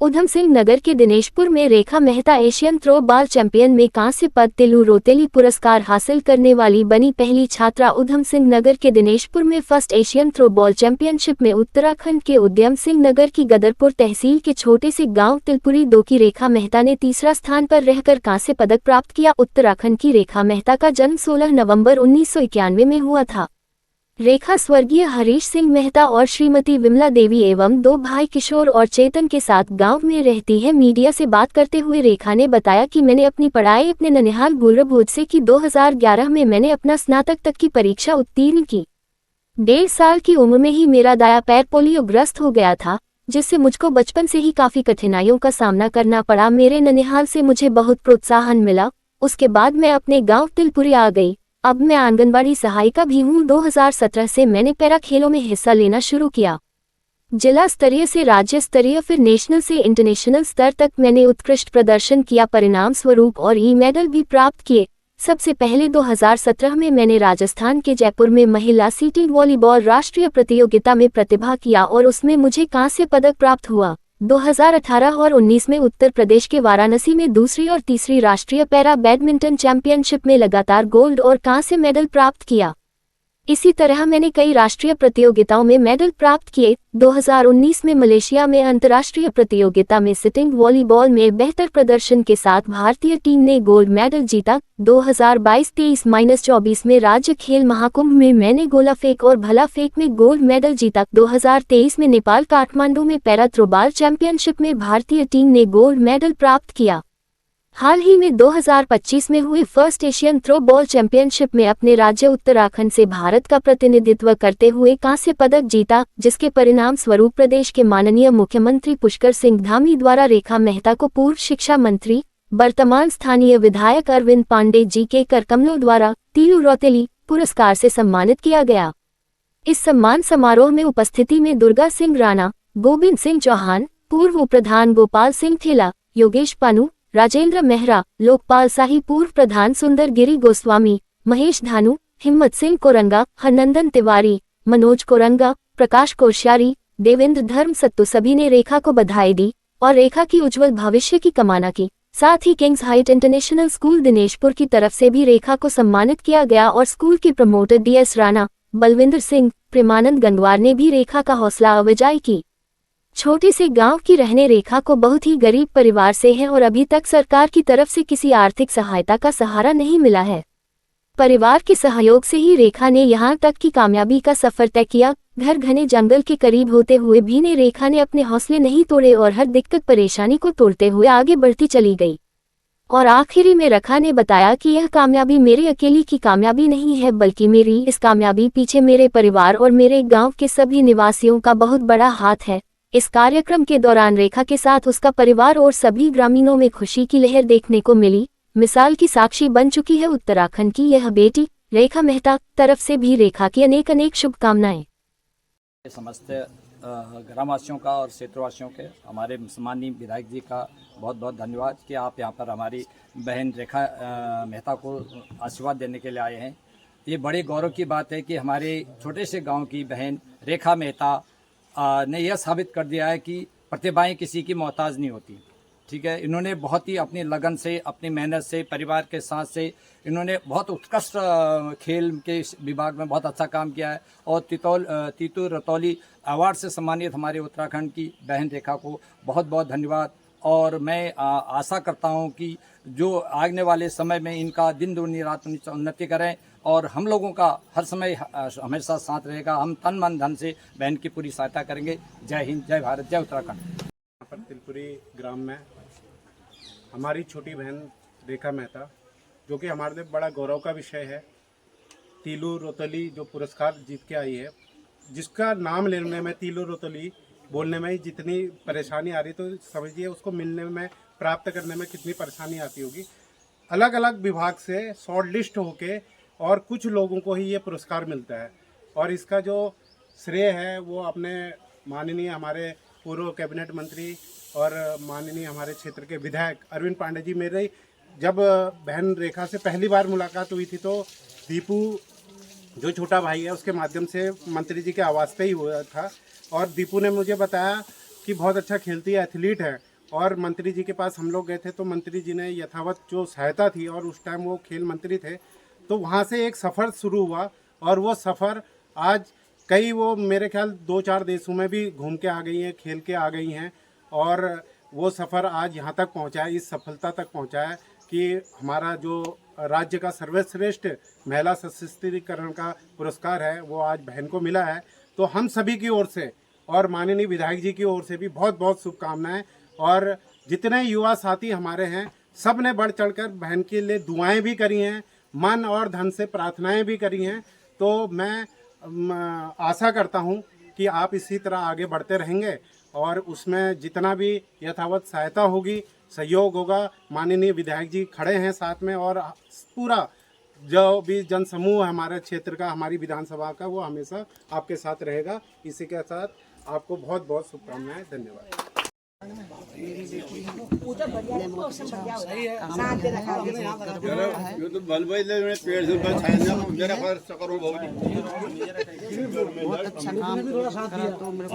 उधम सिंह नगर के दिनेशपुर में Rekha Mehta Asian throw ball champion में कांस्य पद तिलू रोतेली पुरस्कार हासिल करने वाली बनी पहली छात्रा। उधम सिंह नगर के दिनेशपुर में first Asian throw ball championship में उत्तराखंड के उद्यम सिंह नगर की गदरपुर तहसील के छोटे से गांव तिलपुरी 2 की रेखा मेहता ने तीसरा स्थान पर रहकर कांस्य पदक प्राप्त किया। उत्तराखंड की रेखा मेहता का जन्म 16 नवंबर 1991 में हुआ था। रेखा स्वर्गीय हरीश सिंह मेहता और श्रीमती विमला देवी एवं 2 भाई किशोर और चेतन के साथ गांव में रहती है। मीडिया से बात करते हुए रेखा ने बताया कि मैंने अपनी पढ़ाई अपने ननिहाल बुर्रभोज से की। 2011 में मैंने अपना स्नातक तक की परीक्षा उत्तीर्ण की। 1.5 साल की उम्र में ही मेरा दायां पैर पोलियोग्रस्त हो गया था, जिससे मुझको बचपन से ही काफी कठिनाइयों का सामना करना पड़ा। मेरे ननिहाल से मुझे बहुत प्रोत्साहन मिला। उसके बाद मैं अपने गाँव तिलपुरी आ गई। अब मैं आंगनबाड़ी सहायिका भी हूँ। 2017 से मैंने पैरा खेलों में हिस्सा लेना शुरू किया। जिला स्तरीय से राज्य स्तरीय फिर नेशनल से इंटरनेशनल स्तर तक मैंने उत्कृष्ट प्रदर्शन किया, परिणाम स्वरूप और मेडल भी प्राप्त किए। सबसे पहले 2017 में मैंने राजस्थान के जयपुर में महिला सिटी वॉलीबॉल राष्ट्रीय प्रतियोगिता में प्रतिभा किया और उसमें मुझे कांस्य पदक प्राप्त हुआ। 2018 और 19 में उत्तर प्रदेश के वाराणसी में दूसरी और तीसरी राष्ट्रीय पैरा बैडमिंटन चैंपियनशिप में लगातार गोल्ड और कांस्य मेडल प्राप्त किया। इसी तरह मैंने कई राष्ट्रीय प्रतियोगिताओं में मेडल प्राप्त किए। 2019 में मलेशिया में अंतर्राष्ट्रीय प्रतियोगिता में सिटिंग वॉलीबॉल में बेहतर प्रदर्शन के साथ भारतीय टीम ने गोल्ड मेडल जीता। 2022-23-24 में राज्य खेल महाकुंभ में मैंने गोला फेंक और भला फेंक में गोल्ड मेडल जीता। 2023 में नेपाल काठमांडू में पैरा थ्रोबॉल चैंपियनशिप में भारतीय टीम ने गोल्ड मेडल प्राप्त किया। हाल ही में 2025 में हुई first Asian throw ball championship में अपने राज्य उत्तराखंड से भारत का प्रतिनिधित्व करते हुए कांस्य पदक जीता, जिसके परिणाम स्वरूप प्रदेश के माननीय मुख्यमंत्री पुष्कर सिंह धामी द्वारा रेखा मेहता को पूर्व शिक्षा मंत्री वर्तमान स्थानीय विधायक अरविंद पांडे जी के करकमलों द्वारा तिलू रोतेली पुरस्कार से सम्मानित किया गया। इस सम्मान समारोह में उपस्थिति में दुर्गा सिंह राणा, गोविंद सिंह चौहान, पूर्व उप प्रधान गोपाल सिंह ठेला, योगेश पानू, राजेंद्र मेहरा, लोकपाल शाही, पूर्व प्रधान सुंदर गिरी गोस्वामी, महेश धानु, हिम्मत सिंह कोरंगा, हरनंदन तिवारी, मनोज कोरंगा, प्रकाश कोश्यारी, देवेंद्र धर्म सत्तू सभी ने रेखा को बधाई दी और रेखा की उज्जवल भविष्य की कामना की। साथ ही kings height international school Dineshpur की तरफ से भी रेखा को सम्मानित किया गया और स्कूल के प्रमोटर DS राणा, बलविंदर सिंह, प्रेमानंद गंगवार ने भी रेखा का हौसला अफजाई की। छोटे से गांव की रहने रेखा को बहुत ही गरीब परिवार से है और अभी तक सरकार की तरफ से किसी आर्थिक सहायता का सहारा नहीं मिला है। परिवार के सहयोग से ही रेखा ने यहां तक की कामयाबी का सफर तय किया। घर घने जंगल के करीब होते हुए भी रेखा ने अपने हौसले नहीं तोड़े और हर दिक्कत परेशानी को तोड़ते हुए आगे बढ़ती चली गई। और आखिरी में रेखा ने बताया कि यह कामयाबी मेरी अकेली की कामयाबी नहीं है, बल्कि मेरी इस कामयाबी पीछे मेरे परिवार और मेरे गाँव के सभी निवासियों का बहुत बड़ा हाथ है। इस कार्यक्रम के दौरान रेखा के साथ उसका परिवार और सभी ग्रामीणों में खुशी की लहर देखने को मिली। मिसाल की साक्षी बन चुकी है उत्तराखंड की यह बेटी। रेखा मेहता तरफ से भी रेखा की अनेक अनेक शुभकामनाएं। समस्त ग्रामवासियों का और क्षेत्रवासियों के हमारे सम्माननीय विधायक जी का बहुत बहुत धन्यवाद कि आप यहाँ पर हमारी बहन रेखा मेहता को आशीर्वाद देने के लिए आए हैं। ये बड़े गौरव की बात है कि हमारे छोटे से गाँव की बहन रेखा मेहता ने यह साबित कर दिया है कि प्रतिभाएं किसी की मोहताज नहीं होती। ठीक है, इन्होंने बहुत ही अपनी लगन से, अपनी मेहनत से, परिवार के साथ से इन्होंने बहुत उत्कृष्ट खेल के विभाग में बहुत अच्छा काम किया है और तीतू रतौली अवार्ड से सम्मानित हमारे उत्तराखंड की बहन रेखा को बहुत बहुत धन्यवाद। और मैं आशा करता हूं कि जो आने वाले समय में इनका दिन दूनी रात उन्नति करें और हम लोगों का हर समय हमेशा साथ रहेगा। हम तन मन धन से बहन की पूरी सहायता करेंगे। जय हिंद, जय भारत, जय उत्तराखंड। यहाँ पर तिलपुरी ग्राम में हमारी छोटी बहन रेखा मेहता, जो कि हमारे लिए बड़ा गौरव का विषय है, तिलू रोतेली जो पुरस्कार जीत के आई है, जिसका नाम लेने में, तिलू रोतेली बोलने में ही जितनी परेशानी आ रही, तो समझिए उसको मिलने में, प्राप्त करने में कितनी परेशानी आती होगी। अलग अलग विभाग से शॉर्ट लिस्ट होके और कुछ लोगों को ही ये पुरस्कार मिलता है और इसका जो श्रेय है वो अपने माननीय हमारे पूर्व कैबिनेट मंत्री और माननीय हमारे क्षेत्र के विधायक अरविंद पांडे जी। मेरे जब बहन रेखा से पहली बार मुलाकात हुई थी तो दीपू जो छोटा भाई है उसके माध्यम से मंत्री जी के आवास पे ही हुआ था और दीपू ने मुझे बताया कि बहुत अच्छा खेलती है, एथलीट है और मंत्री जी के पास हम लोग गए थे तो मंत्री जी ने यथावत जो सहायता थी, और उस टाइम वो खेल मंत्री थे, तो वहाँ से एक सफ़र शुरू हुआ और वो सफ़र आज कई वो मेरे ख्याल 2-4 देशों में भी घूम के आ गई हैं, खेल के आ गई हैं, और वो सफ़र आज यहाँ तक पहुँचा है, इस सफलता तक पहुँचा है कि हमारा जो राज्य का सर्वश्रेष्ठ महिला सशक्तिकरण का पुरस्कार है वो आज बहन को मिला है। तो हम सभी की ओर से और माननीय विधायक जी की ओर से भी बहुत बहुत शुभकामनाएं, और जितने युवा साथी हमारे हैं सब ने बढ़ चढ़कर बहन के लिए दुआएं भी करी हैं, मन और धन से प्रार्थनाएं भी करी हैं। तो मैं आशा करता हूं कि आप इसी तरह आगे बढ़ते रहेंगे और उसमें जितना भी यथावत सहायता होगी, सहयोग होगा, माननीय विधायक जी खड़े हैं साथ में, और पूरा जो भी जनसमूह है हमारे क्षेत्र का, हमारी विधानसभा का, वो हमेशा आपके साथ रहेगा। इसी के साथ आपको बहुत बहुत शुभकामनाएं। धन्यवाद। बहुत अच्छा काम करा तो मेरे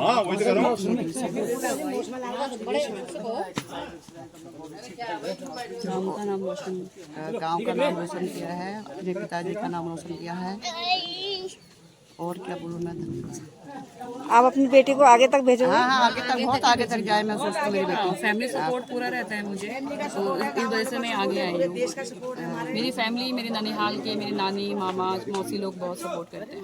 गांव का नाम रोशन किया है, अपने पिताजी का नाम रोशन किया है, और क्या बोलूँ मैं। आप अपनी बेटी को आगे तक भेजोगे? हाँ, आगे तक, बहुत आगे तक जाए, मैं सोचती हूँ मेरी बेटी। फैमिली सपोर्ट पूरा रहता है मुझे, तो इस वजह से मैं आगे आई हूँ। मेरी फैमिली, मेरे ननिहाल के, मेरी नानी, मामा, मौसी लोग बहुत सपोर्ट करते हैं।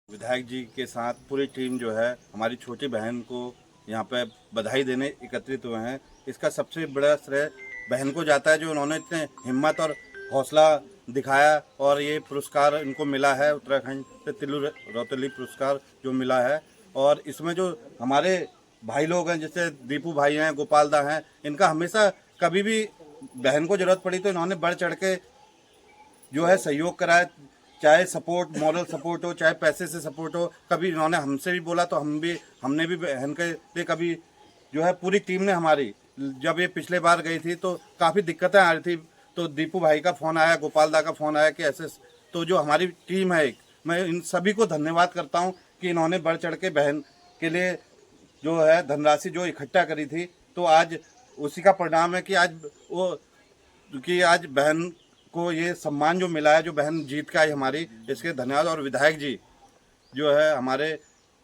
विधायक जी के साथ पूरी टीम जो है हमारी छोटी बहन को यहाँ पे बधाई देने एकत्रित हुए हैं। इसका सबसे बड़ा श्रेय बहन को जाता है, जो उन्होंने इतने हिम्मत और हौसला दिखाया और ये पुरस्कार इनको मिला है, उत्तराखंड से तिलू रौतेली पुरस्कार जो मिला है। और इसमें जो हमारे भाई लोग हैं, जैसे दीपू भाई हैं, गोपाल दा हैं, इनका हमेशा कभी भी बहन को ज़रूरत पड़ी तो इन्होंने बढ़ चढ़ के जो है सहयोग करा है, चाहे सपोर्ट, मॉरल सपोर्ट हो, चाहे पैसे से सपोर्ट हो। कभी इन्होंने हमसे भी बोला तो हमने भी बहन के लिए कभी जो है पूरी टीम ने हमारी, जब ये पिछले बार गई थी तो काफ़ी दिक्कतें आ रही थी, तो दीपू भाई का फ़ोन आया, गोपाल दा का फ़ोन आया कि ऐसे, तो जो हमारी टीम है एक, मैं इन सभी को धन्यवाद करता हूं कि इन्होंने बढ़ चढ़ के बहन के लिए जो है धनराशि जो इकट्ठा करी थी, तो आज उसी का परिणाम है कि आज बहन को ये सम्मान जो मिला है, जो बहन जीत के आई हमारी, इसके धन्यवाद। और विधायक जी जो है हमारे,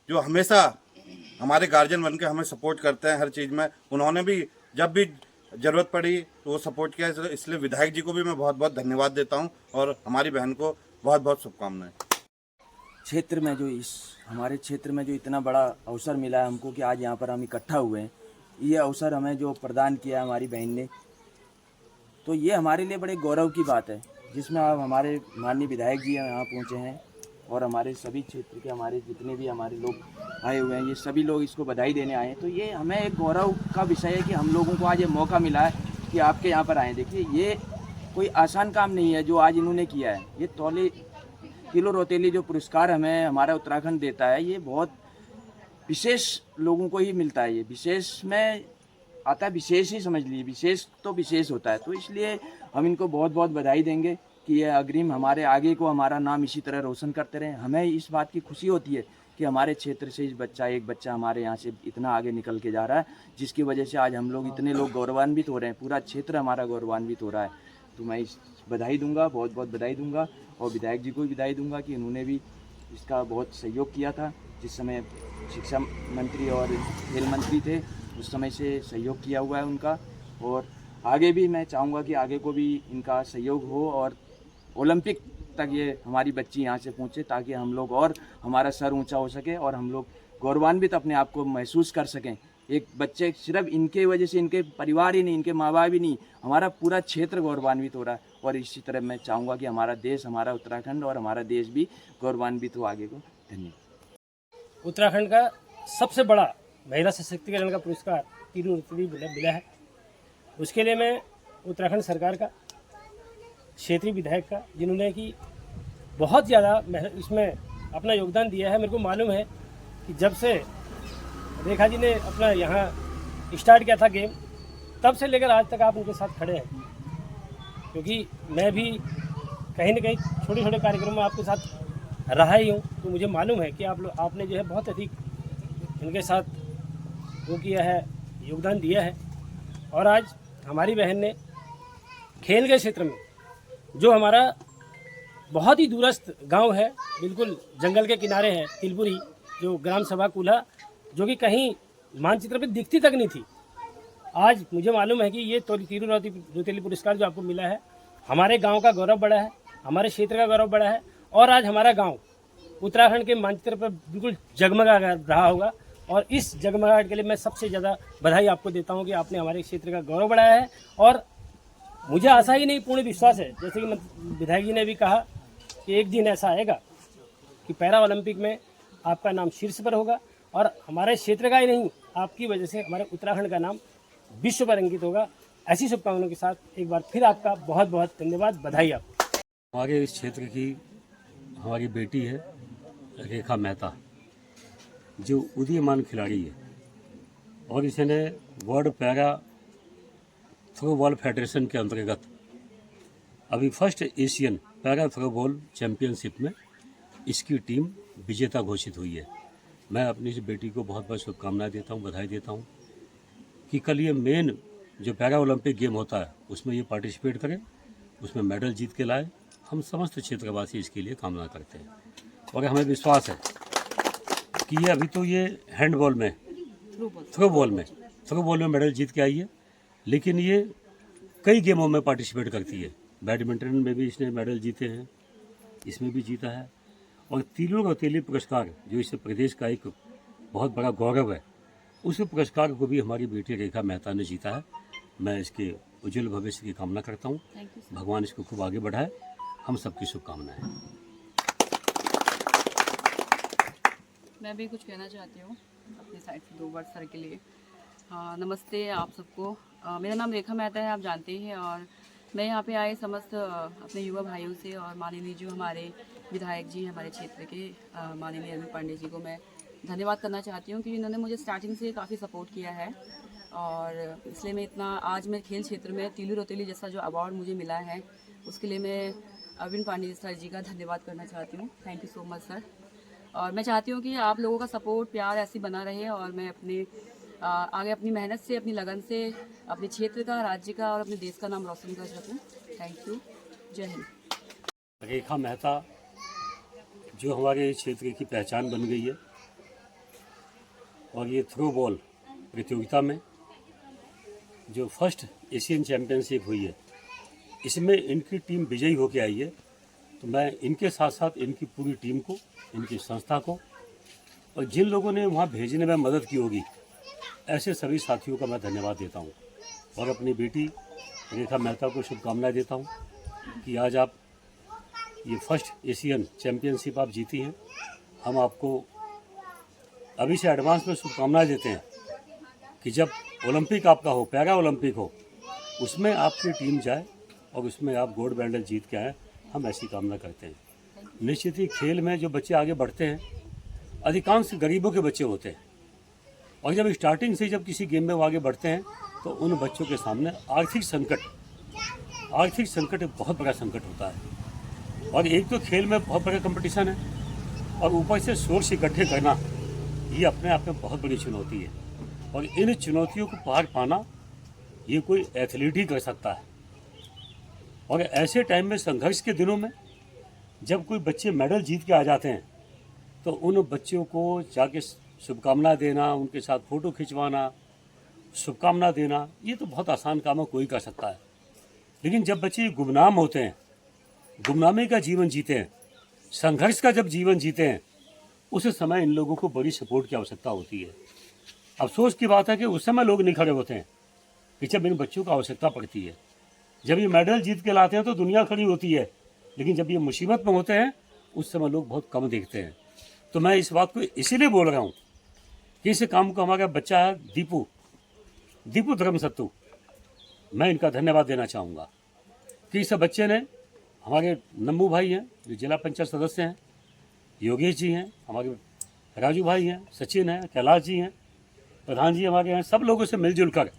जो हमेशा हमारे गार्जियन बन के हमें सपोर्ट करते हैं हर चीज़ में, उन्होंने भी जब भी ज़रूरत पड़ी तो वो सपोर्ट किया, इसलिए विधायक जी को भी मैं बहुत बहुत धन्यवाद देता हूं और हमारी बहन को बहुत बहुत शुभकामनाएं। क्षेत्र में जो हमारे क्षेत्र में जो इतना बड़ा अवसर मिला है हमको कि आज यहाँ पर हम इकट्ठा हुए हैं, ये अवसर हमें जो प्रदान किया हमारी बहन ने, तो ये हमारे लिए बड़े गौरव की बात है, जिसमें आप हमारे माननीय विधायक जी यहाँ पहुँचे हैं और हमारे सभी क्षेत्र के हमारे जितने भी हमारे लोग आए हुए हैं, ये सभी लोग इसको बधाई देने आए हैं। तो ये हमें एक गौरव का विषय है कि हम लोगों को आज ये मौका मिला है कि आपके यहाँ पर आएँ। देखिए, ये कोई आसान काम नहीं है जो आज इन्होंने किया है। ये तिलू रौतेली जो पुरस्कार हमें हमारा उत्तराखंड देता है, ये बहुत विशेष लोगों को ही मिलता है। ये विशेष में आता है, विशेष ही समझ लीजिए, विशेष तो विशेष होता है। तो इसलिए हम इनको बहुत बहुत बधाई देंगे कि ये अग्रिम हमारे आगे को हमारा नाम इसी तरह रोशन करते रहें। हमें इस बात की खुशी होती है कि हमारे क्षेत्र से एक बच्चा हमारे यहाँ से इतना आगे निकल के जा रहा है, जिसकी वजह से आज हम लोग इतने लोग गौरवान्वित हो रहे हैं, पूरा क्षेत्र हमारा गौरवान्वित हो रहा है। तो मैं इस बधाई दूंगा, बहुत बहुत बधाई दूंगा, और विधायक जी को भी बधाई दूंगा कि इन्होंने भी इसका बहुत सहयोग किया था। जिस समय शिक्षा मंत्री और खेल मंत्री थे, उस समय से सहयोग किया हुआ है उनका, और आगे भी मैं चाहूँगा कि आगे को भी इनका सहयोग हो और ओलंपिक तक ये हमारी बच्ची यहाँ से पहुँचे, ताकि हम लोग और हमारा सर ऊंचा हो सके और हम लोग गौरवान्वित अपने आप को महसूस कर सकें। एक बच्चे सिर्फ इनके वजह से, इनके परिवार ही नहीं, इनके माँ बाप ही नहीं, हमारा पूरा क्षेत्र गौरवान्वित हो रहा है। और इसी तरह मैं चाहूँगा कि हमारा देश, हमारा उत्तराखंड और हमारा देश भी गौरवान्वित हो आगे को। धन्यवाद। उत्तराखंड का सबसे बड़ा महिला सशक्तिकरण का पुरस्कार तिलू रौतेली मिला है, उसके लिए मैं उत्तराखंड सरकार का, क्षेत्रीय विधायक का, जिन्होंने कि बहुत ज़्यादा इसमें अपना योगदान दिया है। मेरे को मालूम है कि जब से रेखा जी ने अपना यहाँ स्टार्ट किया था गेम, तब से लेकर आज तक आप उनके साथ खड़े हैं, क्योंकि मैं भी कहीं न कहीं छोटे छोटे कार्यक्रमों में आपके साथ रहा ही हूँ। तो मुझे मालूम है कि आपने जो है बहुत अधिक इनके साथ वो किया है, योगदान दिया है। और आज हमारी बहन ने खेल के क्षेत्र में, जो हमारा बहुत ही दूरस्थ गांव है, बिल्कुल जंगल के किनारे है, तिलपुरी, जो ग्राम सभा कूल्हा, जो कि कहीं मानचित्र पे दिखती तक नहीं थी, आज मुझे मालूम है कि ये तीरू रौतेली पुरस्कार जो आपको मिला है, हमारे गांव का गौरव बढ़ा है, हमारे क्षेत्र का गौरव बढ़ा है। और आज हमारा गांव उत्तराखंड के मानचित्र पर बिल्कुल जगमगा रहा होगा। और इस जगमगाहट के लिए मैं सबसे ज़्यादा बधाई आपको देता हूं कि आपने हमारे क्षेत्र का गौरव बढ़ाया है। और मुझे आशा ही नहीं, पूर्ण विश्वास है, जैसे कि विधायक जी ने भी कहा कि एक दिन ऐसा आएगा कि पैरा ओलंपिक में आपका नाम शीर्ष पर होगा। और हमारे क्षेत्र का ही नहीं, आपकी वजह से हमारे उत्तराखंड का नाम विश्व पर अंकित होगा। ऐसी शुभकामनाओं के साथ एक बार फिर आपका बहुत बहुत धन्यवाद, बधाई आपको। हमारे इस क्षेत्र की हमारी बेटी है रेखा मेहता, जो उदीयमान खिलाड़ी है और इसने वर्ल्ड पैरा थ्रोबॉल फेडरेशन के अंतर्गत अभी first Asian para throwball championship में इसकी टीम विजेता घोषित हुई है। मैं अपनी इस बेटी को बहुत बहुत शुभकामनाएं देता हूं, बधाई देता हूं कि कल ये मेन जो पैरा ओलंपिक गेम होता है उसमें ये पार्टिसिपेट करे, उसमें मेडल जीत के लाए। हम समस्त क्षेत्रवासी इसके लिए कामना करते हैं और हमें विश्वास है कि ये अभी तो ये हैंडबॉल में, थ्रोबॉल में मेडल जीत के आई है, लेकिन ये कई गेमों में पार्टिसिपेट करती है। बैडमिंटन में भी इसने मेडल जीते हैं, इसमें भी जीता है। और तीरू रौतेली पुरस्कार जो इस प्रदेश का एक बहुत बड़ा गौरव है, उस पुरस्कार को भी हमारी बेटी रेखा मेहता ने जीता है। मैं इसके उज्जवल भविष्य की कामना करता हूँ, भगवान इसको खूब आगे बढ़ाए। हम सबकी शुभकामनाएं। मैं भी कुछ कहना चाहती हूँ अपनी साइड से, 2 वर्ड सर के लिए। नमस्ते आप सबको। मेरा नाम रेखा मेहता है, आप जानते हैं। और मैं यहाँ पे आए समस्त अपने युवा भाइयों से और माननीय जो हमारे विधायक जी हमारे क्षेत्र के माननीय अरविंद पांडे जी को मैं धन्यवाद करना चाहती हूँ कि इन्होंने मुझे स्टार्टिंग से काफ़ी सपोर्ट किया है। और इसलिए मैं इतना आज मैं खेल क्षेत्र में तीरू रौतेली जैसा जो अवार्ड मुझे मिला है, उसके लिए मैं अरविंद पांडे सर जी का धन्यवाद करना चाहती हूँ। Thank you so much sir. और मैं चाहती हूँ कि आप लोगों का सपोर्ट प्यार ऐसी बना रहे और मैं अपने आगे अपनी मेहनत से, अपनी लगन से अपने क्षेत्र का, राज्य का और अपने देश का नाम रोशन कर सकूँ। Thank you. जय हिंद। रेखा मेहता जो हमारे क्षेत्र की पहचान बन गई है और ये थ्रोबॉल प्रतियोगिता में जो फर्स्ट एशियन चैम्पियनशिप हुई है, इसमें इनकी टीम विजयी होकर आई है। तो मैं इनके साथ साथ इनकी पूरी टीम को, इनकी संस्था को और जिन लोगों ने वहाँ भेजने में मदद की होगी, ऐसे सभी साथियों का मैं धन्यवाद देता हूँ। और अपनी बेटी रेखा मेहता को शुभकामनाएं देता हूँ कि आज आप ये फर्स्ट एशियन चैम्पियनशिप आप जीती हैं। हम आपको अभी से एडवांस में शुभकामनाएं देते हैं कि जब ओलंपिक आपका हो, पैरा ओलंपिक हो, उसमें आपकी टीम जाए और उसमें आप गोल्ड मेडल जीत के आए। हम ऐसी कामना करते हैं। निश्चित ही खेल में जो बच्चे आगे बढ़ते हैं, अधिकांश गरीबों के बच्चे होते हैं और जब स्टार्टिंग से जब किसी गेम में वो आगे बढ़ते हैं तो उन बच्चों के सामने आर्थिक संकट एक बहुत बड़ा संकट होता है। और एक तो खेल में बहुत बड़ा कंपटीशन है और ऊपर से सोर्स इकट्ठे करना, ये अपने आप में बहुत बड़ी चुनौती है। और इन चुनौतियों को पार पाना ये कोई एथलीट ही कर सकता है। और ऐसे टाइम में, संघर्ष के दिनों में, जब कोई बच्चे मेडल जीत के आ जाते हैं तो उन बच्चों को जाके शुभकामना देना, उनके साथ फ़ोटो खिंचवाना, शुभकामना देना, ये तो बहुत आसान काम है, कोई कर सकता है। लेकिन जब बच्चे गुमनाम होते हैं, गुमनामी का जीवन जीते हैं, संघर्ष का जब जीवन जीते हैं, उस समय इन लोगों को बड़ी सपोर्ट की आवश्यकता होती है। अफसोस की बात है कि उस समय लोग नहीं खड़े होते हैं कि जब इन बच्चों को आवश्यकता पड़ती है। जब ये मेडल जीत के लाते हैं तो दुनिया खड़ी होती है, लेकिन जब ये मुसीबत में होते हैं उस समय लोग बहुत कम देखते हैं। तो मैं इस बात को इसीलिए बोल रहा हूँ कि इस काम को हमारा बच्चा है दीपू धर्मसत्तू, मैं इनका धन्यवाद देना चाहूँगा कि इस बच्चे ने, हमारे नम्बू भाई हैं जो जिला पंचायत सदस्य हैं, योगेश जी हैं, हमारे राजू भाई हैं, सचिन हैं, कैलाश जी हैं, प्रधान जी हमारे हैं, सब लोगों से मिलजुल कर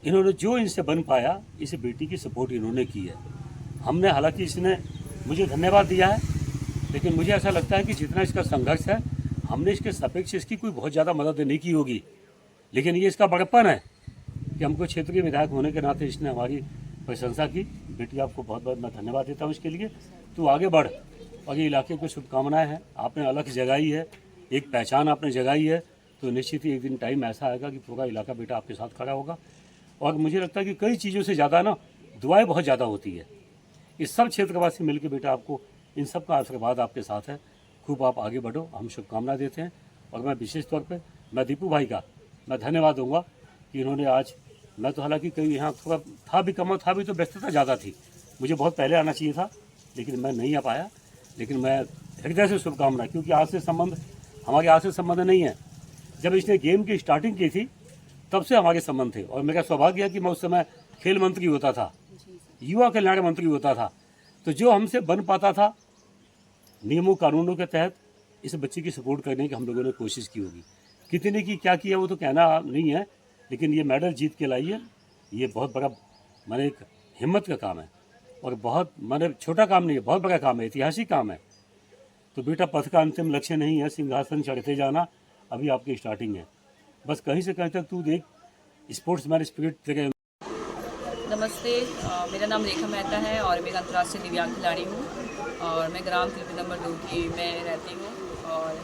इन्होंने जो इनसे बन पाया, इस बेटी की सपोर्ट इन्होंने की है। हमने, हालांकि इसने मुझे धन्यवाद दिया है, लेकिन मुझे ऐसा लगता है कि जितना इसका संघर्ष है, हमने इसके सापेक्ष इसकी कोई बहुत ज़्यादा मदद नहीं की होगी। लेकिन ये इसका बड़प्पन है कि हमको क्षेत्रीय विधायक होने के नाते इसने हमारी प्रशंसा की। बेटी आपको बहुत बहुत मैं धन्यवाद देता हूँ इसके लिए। तू आगे बढ़ और ये इलाके को शुभकामनाएं हैं। आपने अलग जगाई है, एक पहचान आपने जगाई है, तो निश्चित ही एक दिन टाइम ऐसा आएगा कि पूरा इलाका बेटा आपके साथ खड़ा होगा। और मुझे लगता है कि कई चीज़ों से ज़्यादा ना दुआएं बहुत ज़्यादा होती है। इस सब क्षेत्रवासी मिलकर बेटा आपको इन सब का आशीर्वाद आपके साथ है। खूब आप आगे बढ़ो, हम शुभकामना देते हैं। और मैं विशेष तौर पे मैं दीपू भाई का मैं धन्यवाद दूंगा कि इन्होंने आज, मैं तो हालांकि कहीं यहाँ थोड़ा था भी कम था भी तो व्यस्तता ज़्यादा थी, मुझे बहुत पहले आना चाहिए था लेकिन मैं नहीं आ पाया। लेकिन मैं हृदय से शुभकामना, क्योंकि आज से संबंध हमारे आज से संबंध नहीं है। जब इसने गेम की स्टार्टिंग की थी तब से हमारे संबंध थे। और मेरा सौभाग्य है कि मैं उस समय खेल मंत्री होता था, युवा कल्याण मंत्री होता था, तो जो हमसे बन पाता था नियमों कानूनों के तहत इस बच्चे की सपोर्ट करने की हम लोगों ने कोशिश की होगी। कितने की क्या किया वो तो कहना नहीं है, लेकिन ये मेडल जीत के लाई है, ये बहुत बड़ा माने एक हिम्मत का काम है। और बहुत माने छोटा काम नहीं है, बहुत बड़ा काम है, ऐतिहासिक काम है। तो बेटा पथ का अंतिम लक्ष्य नहीं है सिंहासन चढ़ते जाना, अभी आपकी स्टार्टिंग है। बस कहीं से कहीं तक तू देख, स्पोर्ट्समैन स्पिरिट तेरे। नमस्ते, मेरा नाम रेखा मेहता है और मैं अंतर्राष्ट्रीय दिव्यांग खिलाड़ी हूँ और मैं ग्राम तिलपी नंबर 2 की मैं रहती हूँ। और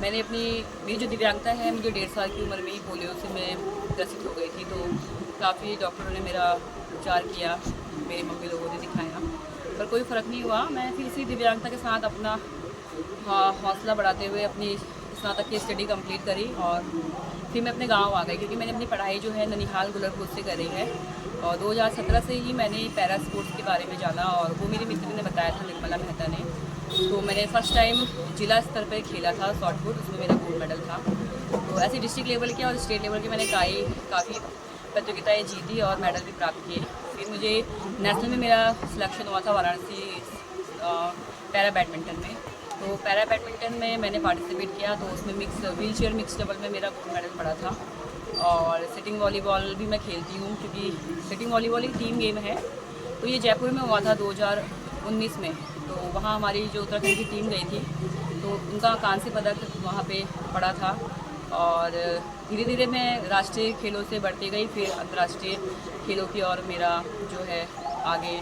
मैंने मेरी जो दिव्यांगता है, मुझे 1.5 साल की उम्र में ही पोलियो से मैं ग्रसित हो गई थी। तो काफ़ी डॉक्टरों ने मेरा उपचार किया, मेरे मम्मी लोगों ने दिखाया, पर कोई फ़र्क नहीं हुआ। मैं फिर इसी दिव्यांगता के साथ अपना हौसला बढ़ाते हुए अपनी स्नातक की स्टडी कंप्लीट करी और फिर मैं अपने गांव आ गई, क्योंकि मैंने अपनी पढ़ाई जो है ननिहाल गुलरपुर से करी है। और 2017 से ही मैंने पैरा स्पोर्ट्स के बारे में जाना और वो मेरी मित्र ने बताया था, निर्मला मेहता ने। तो मैंने फर्स्ट टाइम जिला स्तर पर खेला था शॉर्ट पुट, उसमें मेरा गोल्ड मेडल था। तो ऐसे डिस्ट्रिक्ट लेवल के और स्टेट लेवल के मैंने काफ़ी प्रतियोगिताएँ जीती और मेडल भी प्राप्त किए। फिर मुझे नेशनल में मेरा सिलेक्शन हुआ था वाराणसी पैरा बैडमिंटन में। तो पैरा बैडमिंटन में मैंने पार्टिसिपेट किया, तो उसमें व्हील चेयर मिक्स डबल में मेरा गोल्ड मेडल पड़ा था। और सिटिंग वॉलीबॉल भी मैं खेलती हूँ, क्योंकि सिटिंग वॉलीबॉल एक टीम गेम है। तो ये जयपुर में हुआ था 2019 में। तो वहाँ हमारी जो उत्तराखंड की टीम गई थी, तो उनका कांस्य पदक वहाँ पे पड़ा था। और धीरे धीरे मैं राष्ट्रीय खेलों से बढ़ती गई, फिर अंतर्राष्ट्रीय खेलों की ओर मेरा जो है आगे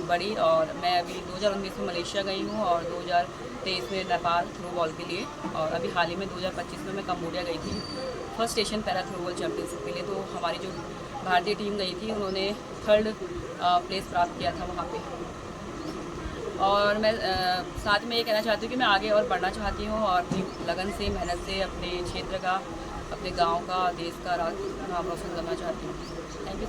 बढ़ी। और मैं अभी 2019 में मलेशिया गई हूँ और 2023 में नेपाल थ्रोबॉल के लिए, और अभी हाल ही में 2025 में मैं कम्बोडिया गई थी first station para throwball championship के लिए। तो हमारी जो भारतीय टीम गई थी उन्होंने 3rd प्लेस प्राप्त किया था वहाँ पे। और मैं साथ में ये कहना चाहती हूँ कि मैं आगे और बढ़ना चाहती हूँ और अपनी लगन से, मेहनत से अपने क्षेत्र का, अपने गाँव का, देश का नाम रोशन करना चाहती हूँ। Thank you.